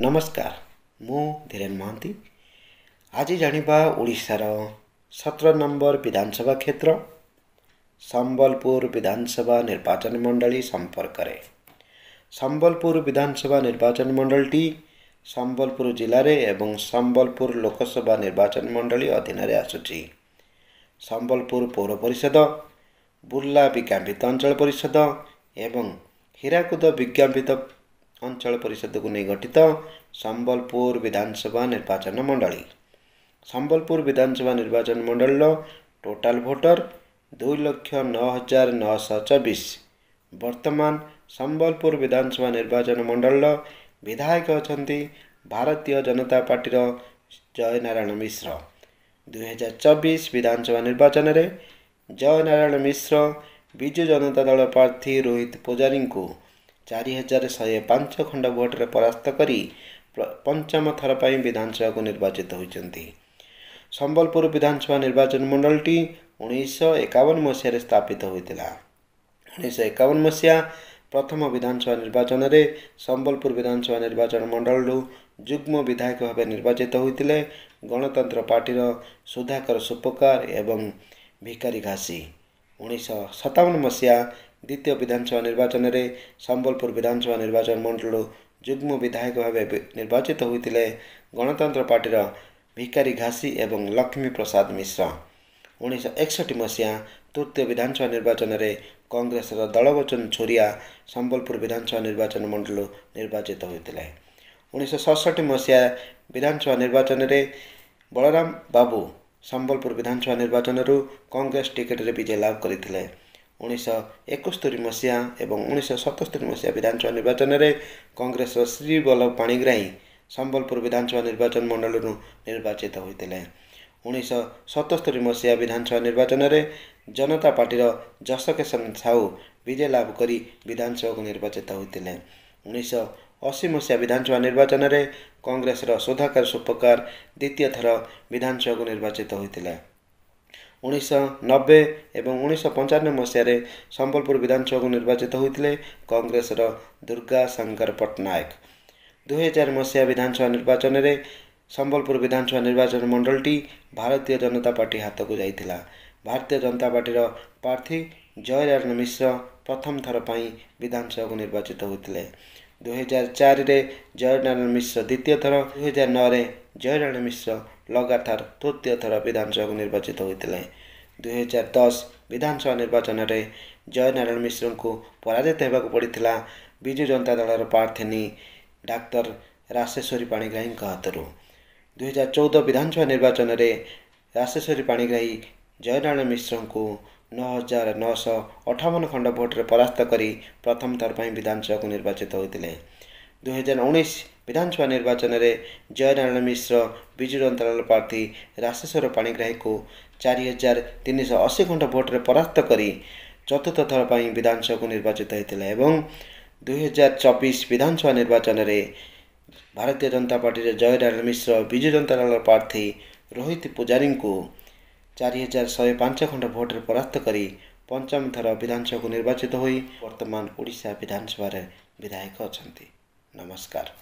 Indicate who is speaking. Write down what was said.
Speaker 1: नमस्कार मु धीरेन महांती। आज जानिबा ओडिशार 17 नंबर विधानसभा क्षेत्र संबलपुर विधानसभा निर्वाचन मंडली संपर्क में। संबलपुर विधानसभा निर्वाचन मंडलटी संबलपुर जिले में एवं संबलपुर लोकसभा निर्वाचन मंडली अधीन में आसुची। संबलपुर पौर परिषद, बुर्ला विज्ञापित अंचल परिषद एवं हीराकुद विज्ञापित अंचल परिषद को नहीं गठित संबलपुर विधानसभा निर्वाचन मंडली। संबलपुर विधानसभा निर्वाचन मंडल टोटाल भोटर 2,09,924। वर्तमान संबलपुर विधानसभा निर्वाचन मंडल विधायक अछंती भारतीय जनता पार्टी जय नारायण मिश्र। 2024 विधानसभा निर्वाचन में जय नारायण मिश्र विजु जनता दल प्रार्थी रोहित पुजारी को 4,105 खंड भोट्रे परास्त करी पंचम थर पर विधानसभा को निर्वाचित होती। संबलपुर विधानसभा निर्वाचन मंडलटी 1951 मसीह स्थापित होता। 1951 मसीहा प्रथम विधानसभा निर्वाचन में संबलपुर विधानसभा निर्वाचन मंडल जुग्म विधायक भाव निर्वाचित होते गणतंत्र पार्टीर सुधाकर सुपकार एवं भिकारी घासी। 1957 मसीहा द्वितीय विधानसभा निर्वाचन में संबलपुर विधानसभा निर्वाचन मंडल जुग्म विधायक भाव निर्वाचित होते गणतंत्र पार्टीर भिकारी घासी एवं लक्ष्मी प्रसाद मिश्र। 1961 मसीहा तृतीय विधानसभा निर्वाचन में कांग्रेस दलबचन छोरिया संबलपुर विधानसभा निर्वाचन मंडल निर्वाचित होते। 1967 मसीहा विधानसभा निर्वाचन में बलराम बाबू संबलपुर विधानसभा निर्वाचन कांग्रेस टिकेट रे विजय लाभ करते। 1971 मसीहा एवं 1977 मसीहा विधानसभा निर्वाचन में कांग्रेस श्री वल्लभ पाणिग्राही संबलपुर विधानसभा निर्वाचन मंडल निर्वाचित होते। 1977 मसीहा विधानसभा निर्वाचन में जनता पार्टीर जसकेशन साहू विजय लाभ करी विधानसभा को निर्वाचित होते। 1980 मसीहा विधानसभा निर्वाचन में कांग्रेस सुधाकर सुपकार द्वितीय थर विधानसभा को निर्वाचित होते। 1990 एवं 1995 मसीह संबलपुर विधानसभा को निर्वाचित होते कांग्रेस दुर्गा शंकर पट्टनायक। 2000 मसीहा विधानसभा निर्वाचन में संबलपुर विधानसभा निर्वाचन मंडलटी भारतीय जनता पार्टी हाथ को जाइथिला। भारतीय जनता पार्टीर प्रार्थी जय नारायण मिश्र प्रथम थर पर विधानसभा को निर्वाचित होते। 2004 रे जय नारायण मिश्र द्वितीय थर, 2009 रे जय नारायण मिश्र लगातार तृतीय थर विधानसभा को निर्वाचित होते। 2010 विधानसभा निर्वाचन में जय नारायण मिश्र को पराजित होगा पड़ा विजु जनता दल प्रार्थी डाक्टर राशेश्वरी पाणिग्राही हाथों। 2014 विधानसभा निर्वाचन में राशेश्वरी पाणिग्राही जय नारायण मिश्र को 9,958 खंड भोट्रे परास्त करी प्रथम थर पर विधानसभा को निर्वाचित होते। 2019 विधानसभा निर्वाचन में जय नारायण मिश्र विजु जनता दल प्रार्थी राशेश्वर पाणिग्राही को 4,380 खंड भोट्रे परास्त करी चतुर्थ थर पर विधानसभा को निर्वाचित होते। 2024 विधानसभा निर्वाचन में भारतीय जनता पार्टी जय नारायण मिश्र विजु जनता दल प्रार्थी रोहित पुजारी को 4,105 खंड भोट्रे परास्त करी पंचम थर विधानसभा को निर्वाचित होई वर्तमान ओडिशा विधानसभा विधायक अछंती। नमस्कार।